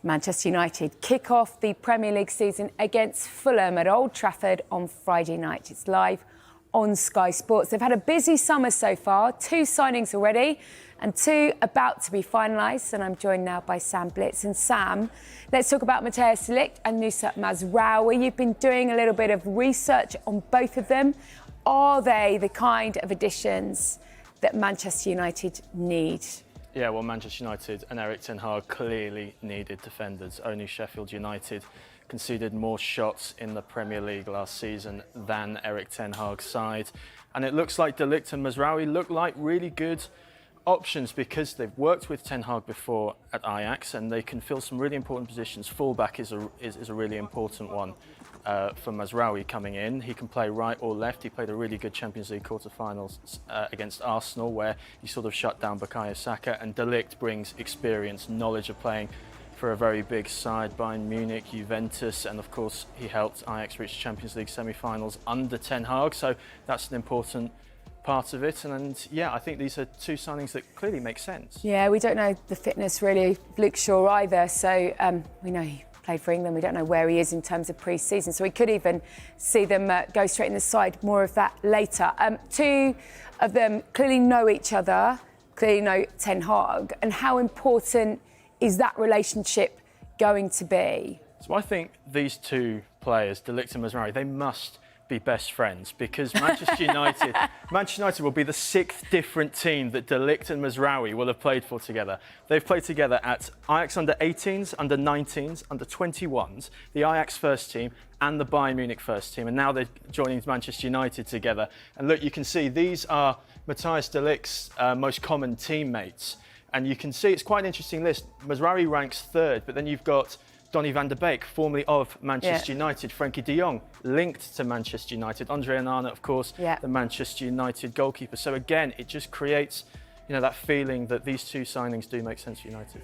Manchester United kick off the Premier League season against Fulham at Old Trafford on Friday night. It's live on Sky Sports. They've had a busy summer so far, 2 signings already and 2 about to be finalised. And I'm joined now by Sam Blitz. And Sam, let's talk about Matthijs de Ligt and Nusrat Mazraoui. You've been doing a little bit of research on both of them. Are they the kind of additions that Manchester United need? Yeah, well, Manchester United and Erik ten Hag clearly needed defenders. Only Sheffield United conceded more shots in the Premier League last season than Erik ten Hag's side. And it looks like de Ligt and Mazraoui look like really good options because they've worked with ten Hag before at Ajax and they can fill some really important positions. Fullback is a really important one for Mazraoui coming in. He can play right or left. He played a really good Champions League quarter-finals against Arsenal where he sort of shut down Bukayo Saka, and de Ligt brings experience, knowledge of playing for a very big side, Bayern Munich, Juventus, and of course he helped Ajax reach Champions League semi-finals under ten Hag, so that's an important part of it. And yeah, I think these are 2 signings that clearly make sense. Yeah, we don't know the fitness really of Luke Shaw either, so we know he played for England. We don't know where he is in terms of pre-season, so we could even see them go straight in the side. More of that later. 2 of them clearly know each other, clearly know ten Hag, and how important is that relationship going to be? So I think these 2 players, de Ligt and Mazraoui, they must be best friends because Manchester United will be the 6th different team that de Ligt and Mazraoui will have played for together. They've played together at Ajax under 18s, under 19s, under 21s, the Ajax first team and the Bayern Munich first team, and now they're joining Manchester United together. And look, you can see these are Matthijs de Ligt's most common teammates. And you can see it's quite an interesting list. Mazraoui ranks 3rd, but then you've got Donny van der Beek, formerly of Manchester United, Frenkie de Jong, linked to Manchester United, Andre Onana, of course, the Manchester United goalkeeper. So again, it just creates, that feeling that these 2 signings do make sense for United.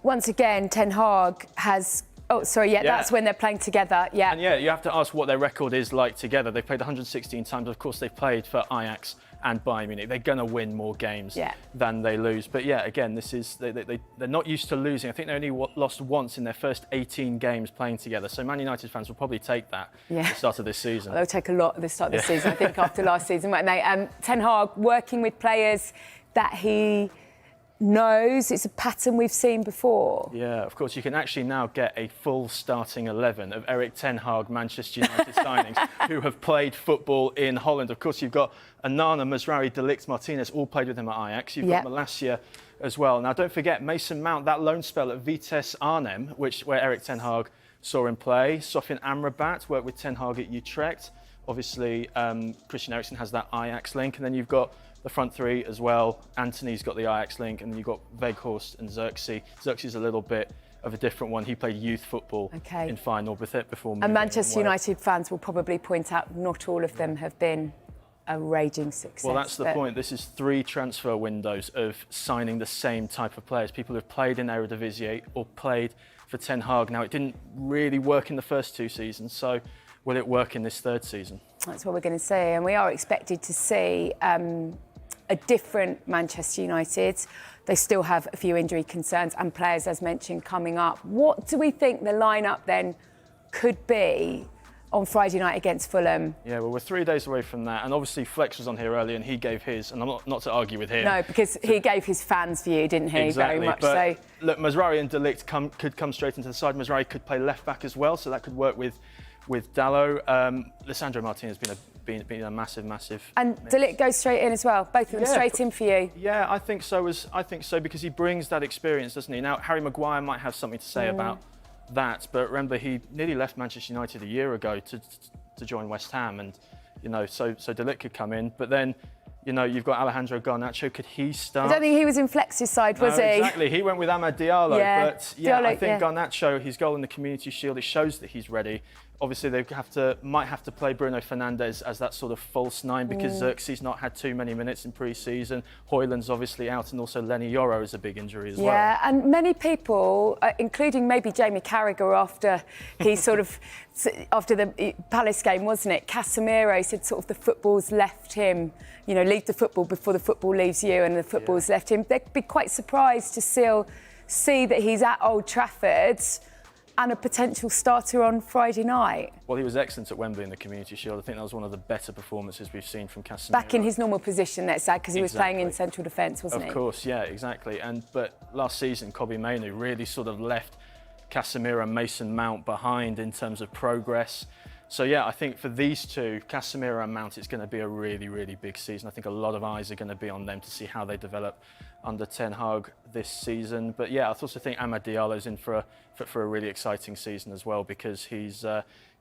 Once again, ten Hag has... that's when they're playing together, And you have to ask what their record is like together. They've played 116 times. Of course, they've played for Ajax and Bayern Munich. They're going to win more games than they lose. But yeah, again, this is they're not used to losing. I think they only lost once in their first 18 games playing together. So Man United fans will probably take that at the start of this season. Well, they'll take a lot at the start of the season, I think, after last season, won't they? Ten Hag working with players that he knows. It's a pattern we've seen before. Yeah, of course, you can actually now get a full starting 11 of Erik ten Hag Manchester United signings who have played football in Holland. Of course, you've got Onana, Mazraoui, de Ligt, Martinez, all played with him at Ajax. You've got Malacia as well. Now, don't forget Mason Mount, that loan spell at Vitesse Arnhem, where Erik ten Hag saw him play. Sofian Amrabat worked with ten Hag at Utrecht. Obviously, Christian Eriksen has that Ajax link, and then you've got the front 3 as well. Anthony's got the Ajax link, and then you've got Weghorst and Xerxes. Xerxes a little bit of a different one. He played youth football in final with it before. And Manchester United fans will probably point out not all of them have been a raging success. Well, that's the point. This is 3 transfer windows of signing the same type of players. People who've played in Eredivisie or played for ten Hag. Now, it didn't really work in the first 2 seasons, so will it work in this 3rd season? That's what we're going to see, and we are expected to see a different Manchester United. They still have a few injury concerns and players, as mentioned, coming up. What do we think the lineup then could be on Friday night against Fulham? Yeah, well, we're 3 days away from that, and obviously Flex was on here earlier and he gave his, and I'm not to argue with him. No, because he gave his fans' view, didn't he? Exactly, very much but so. Look, Mazraoui and de Ligt could come straight into the side. Mazraoui could play left back as well, so that could work with Dalot. Lisandro Martinez has been a massive And de Ligt goes straight in as well. Both of them straight in for you. Yeah, I think so because he brings that experience, doesn't he? Now Harry Maguire might have something to say about that, but remember he nearly left Manchester United a year ago to join West Ham, and so de Ligt could come in, but then. You've got Alejandro Garnacho. Could he start? I don't think he was in Flex's side, was he? Exactly. He went with Amad Diallo. But Diallo, I think Garnacho, his goal in the Community Shield, it shows that he's ready. Obviously, they might have to play Bruno Fernandes as that sort of false 9 because Xerxes not had too many minutes in pre-season. Hoyland's obviously out, and also Lenny Yoro is a big injury as well. Yeah, and many people, including maybe Jamie Carragher after the Palace game, wasn't it? Casemiro said sort of the football's left him. Leave the football before the football leaves you, and the football's left him. They'd be quite surprised to see that he's at Old Trafford and a potential starter on Friday night? Well, he was excellent at Wembley in the Community Shield. I think that was one of the better performances we've seen from Casemiro. Back in his normal position, let's say, because he was playing in central defence, wasn't he? Of course, yeah, exactly. But last season, Kobbie Mainoo really sort of left Casemiro and Mason Mount behind in terms of progress. So yeah, I think for these two, Casemiro and Mount, it's going to be a really, really big season. I think a lot of eyes are going to be on them to see how they develop under Ten Hag this season. But yeah, I also think Amad Diallo's in for a really exciting season as well, because he's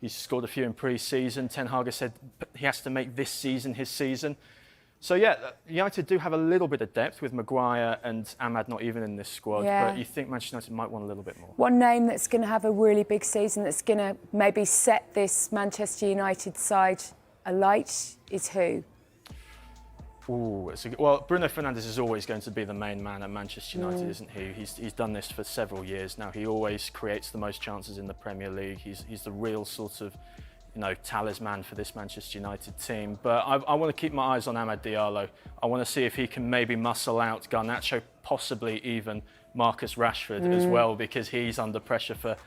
scored a few in pre-season. Ten Hag has said he has to make this season his season. So yeah, United do have a little bit of depth with Maguire and Amad not even in this squad, but you think Manchester United might want a little bit more. One name that's going to have a really big season, that's going to maybe set this Manchester United side alight, is who? Ooh, well, Bruno Fernandes is always going to be the main man at Manchester United, isn't he? He's done this for several years now. He always creates the most chances in the Premier League. He's the real sort of, talisman for this Manchester United team. But I want to keep my eyes on Amad Diallo. I want to see if he can maybe muscle out Garnacho, possibly even Marcus Rashford as well, because he's under pressure for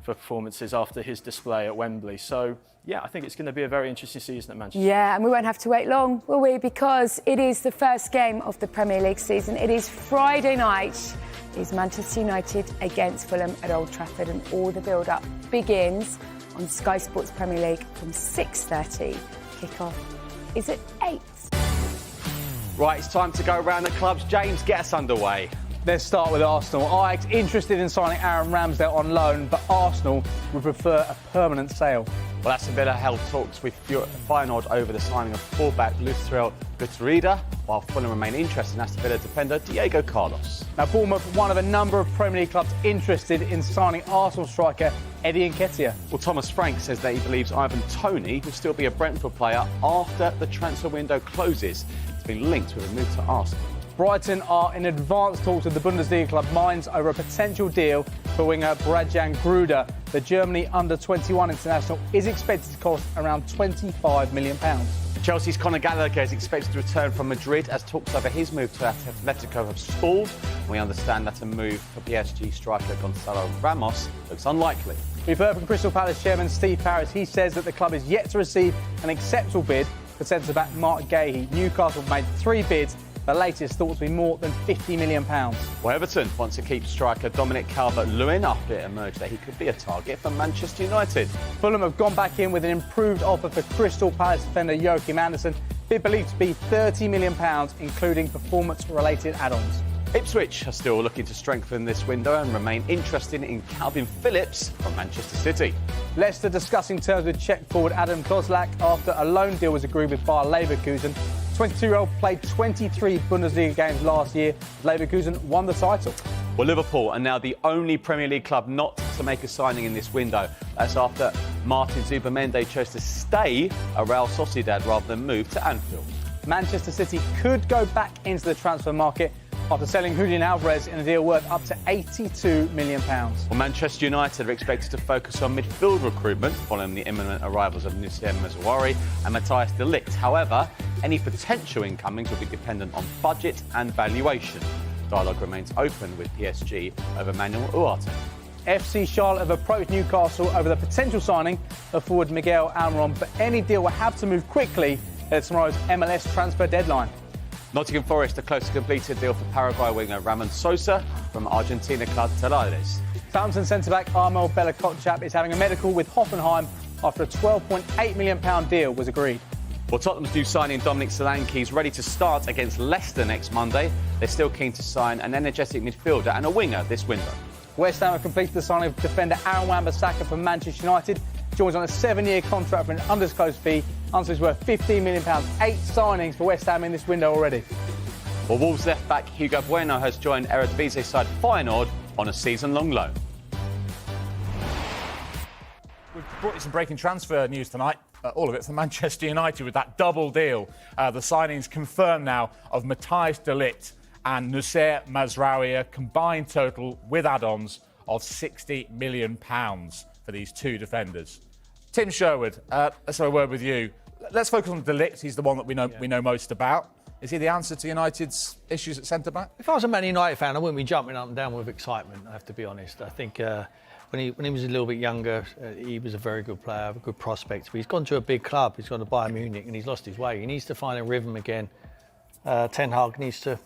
performances after his display at Wembley. So, yeah, I think it's going to be a very interesting season at Manchester. Yeah, and we won't have to wait long, will we? Because it is the first game of the Premier League season. It is Friday night. It is Manchester United against Fulham at Old Trafford, and all the build-up begins on Sky Sports Premier League from 6:30. Kick-off is at 8. Right, it's time to go around the clubs. James, get us underway. Let's start with Arsenal. Ajax interested in signing Aaron Ramsdale on loan, but Arsenal would prefer a permanent sale. Well, Aston Villa held talks with Feyenoord over the signing of fullback Lucrell Gutierrez, while Fulham remain interested in Aston Villa defender Diego Carlos. Now, Bournemouth, one of a number of Premier League clubs interested in signing Arsenal striker Eddie Nketiah. Well, Thomas Frank says that he believes Ivan Toney will still be a Brentford player after the transfer window closes. It's been linked with a move to Arsenal. Brighton are in advanced talks with the Bundesliga club Mainz over a potential deal for winger Bradjan Gruda. The Germany under-21 international is expected to cost around £25 million. Chelsea's Conor Gallagher is expected to return from Madrid as talks over his move to Atletico have stalled. We understand that a move for PSG striker Gonzalo Ramos looks unlikely. We've heard from Crystal Palace chairman Steve Parris. He says that the club is yet to receive an acceptable bid for centre-back Mark Gahey. Newcastle made 3 bids. The latest thought to be more than £50 million. Well, Everton wants to keep striker Dominic Calvert-Lewin after it emerged that he could be a target for Manchester United. Fulham have gone back in with an improved offer for Crystal Palace defender Joachim Andersen, bid believed to be £30 million, including performance-related add-ons. Ipswich are still looking to strengthen this window and remain interested in Calvin Phillips from Manchester City. Leicester discussing terms with Czech forward Adam Kozlak after a loan deal was agreed with Bayer Leverkusen. 22-year-old played 23 Bundesliga games last year. Leverkusen won the title. Well, Liverpool are now the only Premier League club not to make a signing in this window. That's after Martin Zubimendi chose to stay at Real Sociedad rather than move to Anfield. Manchester City could go back into the transfer market after selling Julian Alvarez in a deal worth up to £82 million. Well, Manchester United are expected to focus on midfield recruitment following the imminent arrivals of Nusayr Mazraoui and Matthias de Ligt. However, any potential incomings will be dependent on budget and valuation. Dialogue remains open with PSG over Manuel Ugarte. FC Charlotte have approached Newcastle over the potential signing of forward Miguel Almiron, but any deal will have to move quickly at tomorrow's MLS transfer deadline. Nottingham Forest are close to complete a deal for Paraguay winger Ramon Sosa from Argentina club Talleres. Southampton centre-back Armel Bella-Kotchap is having a medical with Hoffenheim after a £12.8 million deal was agreed. Well, Tottenham's new signing Dominic Solanke is ready to start against Leicester next Monday. They're still keen to sign an energetic midfielder and a winger this window. West Ham have completed the signing of defender Aaron Wan-Bissaka from Manchester United. Joins on a 7-year contract for an undisclosed fee. Answer is worth £15 million. 8 signings for West Ham in this window already. Well, Wolves left-back Hugo Bueno has joined Eredivisie side Feyenoord on a season-long loan. We've brought you some breaking transfer news tonight. All of it for Manchester United with that double deal. The signings confirmed now of Matthias de Ligt and Nusayr Mazraoui, a combined total with add-ons of £60 million for these 2 defenders. Tim Sherwood, let's have a word with you. Let's focus on de Ligt. He's the one that we know most about. Is he the answer to United's issues at centre-back? If I was a Man United fan, I wouldn't be jumping up and down with excitement, I have to be honest. I think when he was a little bit younger, he was a very good player, a good prospect. But he's gone to a big club, he's gone to Bayern Munich, and he's lost his way. He needs to find a rhythm again. Ten Hag needs to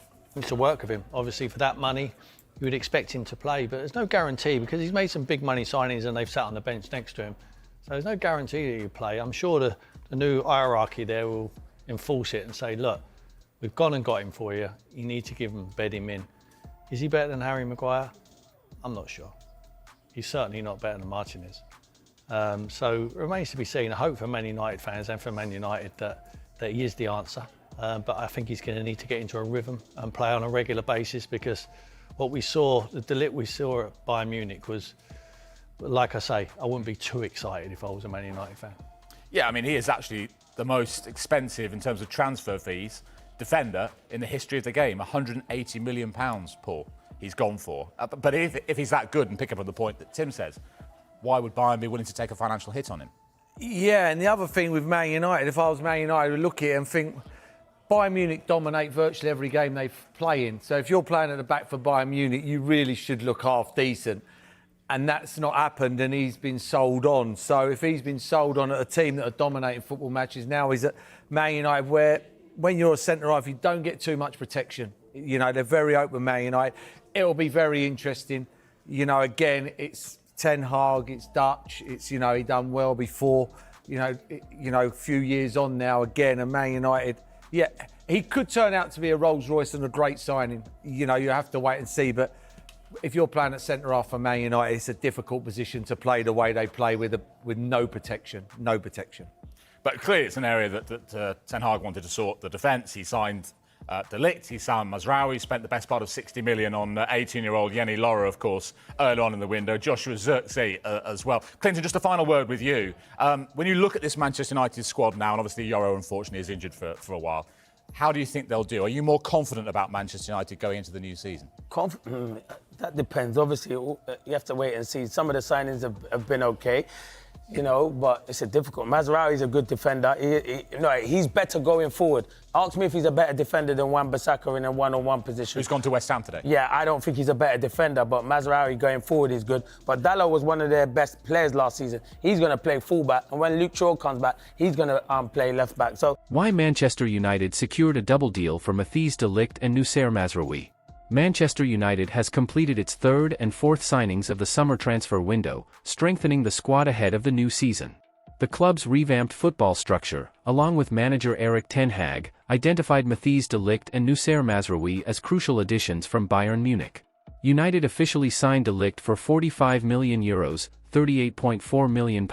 work with him. Obviously, for that money, you would expect him to play, but there's no guarantee because he's made some big money signings and they've sat on the bench next to him. So there's no guarantee that he'll play. I'm sure the new hierarchy there will enforce it and say, look, we've gone and got him for you. You need to give him, bed him in. Is he better than Harry Maguire? I'm not sure. He's certainly not better than Martinez. So it remains to be seen. I hope for Man United fans and for Man United that he is the answer. But I think he's going to need to get into a rhythm and play on a regular basis because what we saw, the De Ligt we saw at Bayern Munich was, like I say, I wouldn't be too excited if I was a Man United fan. Yeah, I mean, he is actually the most expensive in terms of transfer fees defender in the history of the game. £180 million, Paul, he's gone for. But if he's that good, and pick up on the point that Tim says, why would Bayern be willing to take a financial hit on him? Yeah, and the other thing with Man United, if I was Man United, I would look at it and think, Bayern Munich dominate virtually every game they play in. So if you're playing at the back for Bayern Munich, you really should look half decent. And that's not happened, and he's been sold on. So if he's been sold on at a team that are dominating football matches, now he's at Man United, where when you're a centre-half, you don't get too much protection. You know, they're very open, Man United. It'll be very interesting. You know, again, it's Ten Hag, it's Dutch. It's, you know, he done well before. A few years on now, again, and Man United. Yeah, he could turn out to be a Rolls Royce and a great signing. You know, you have to wait and see. But if you're playing at centre-half for Man United, it's a difficult position to play the way they play with no protection. No protection. But clearly it's an area that Ten Hag wanted to sort the defence. He signed De Ligt, he signed Mazraoui, spent the best part of 60 million on 18-year-old Yeni Laura, of course, early on in the window, Joshua Zirkzee as well. Clinton, just a final word with you. When you look at this Manchester United squad now, and obviously Yoro, unfortunately, is injured for a while, how do you think they'll do? Are you more confident about Manchester United going into the new season? That depends. Obviously, you have to wait and see. Some of the signings have been okay, you know, but it's a difficult. Mazraoui is a good defender. He's better going forward. Ask me if he's a better defender than Wan-Bissaka in a one-on-one position. Who's gone to West Ham today? Yeah, I don't think he's a better defender, but Mazraoui going forward is good. But Dalot was one of their best players last season. He's going to play fullback, and when Luke Shaw comes back, he's going to play left back. So why Manchester United secured a double deal for Matthijs de Ligt and Noussair Mazraoui. Manchester United has completed its third and fourth signings of the summer transfer window, strengthening the squad ahead of the new season. The club's revamped football structure, along with manager Erik ten Hag, identified Matthijs de Ligt and Noussair Mazraoui as crucial additions from Bayern Munich. United officially signed de Ligt for €45 million, £38.4 million,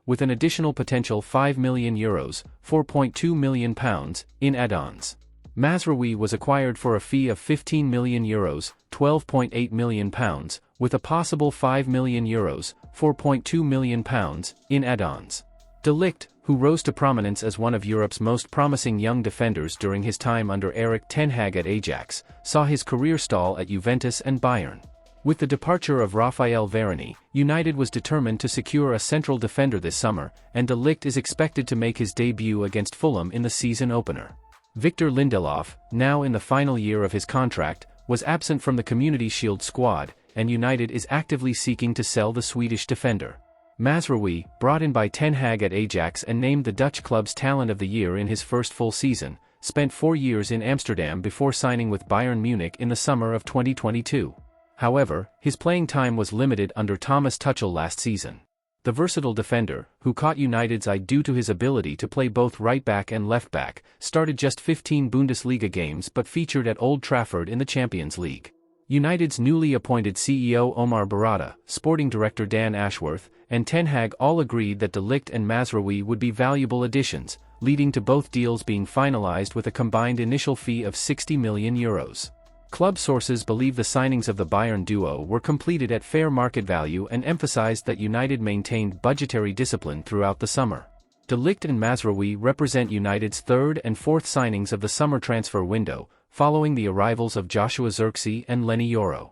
with an additional potential €5 million, £4.2 million, in add-ons. Mazraoui was acquired for a fee of €15 million, £12.8 million, with a possible €5 million, £4.2 million, in add-ons. De Ligt, who rose to prominence as one of Europe's most promising young defenders during his time under Erik ten Hag at Ajax, saw his career stall at Juventus and Bayern. With the departure of Raphael Varane, United was determined to secure a central defender this summer, and De Ligt is expected to make his debut against Fulham in the season opener. Victor Lindelof, now in the final year of his contract, was absent from the Community Shield squad, and United is actively seeking to sell the Swedish defender. Mazraoui, brought in by Ten Hag at Ajax and named the Dutch club's Talent of the Year in his first full season, spent 4 years in Amsterdam before signing with Bayern Munich in the summer of 2022. However, his playing time was limited under Thomas Tuchel last season. The versatile defender, who caught United's eye due to his ability to play both right-back and left-back, started just 15 Bundesliga games but featured at Old Trafford in the Champions League. United's newly appointed CEO Omar Barada, sporting director Dan Ashworth, and Ten Hag all agreed that de Ligt and Mazraoui would be valuable additions, leading to both deals being finalized with a combined initial fee of €60 million. Club sources believe the signings of the Bayern duo were completed at fair market value and emphasized that United maintained budgetary discipline throughout the summer. De Ligt and Mazraoui represent United's third and fourth signings of the summer transfer window, following the arrivals of Joshua Zirkzee and Lenny Yoro.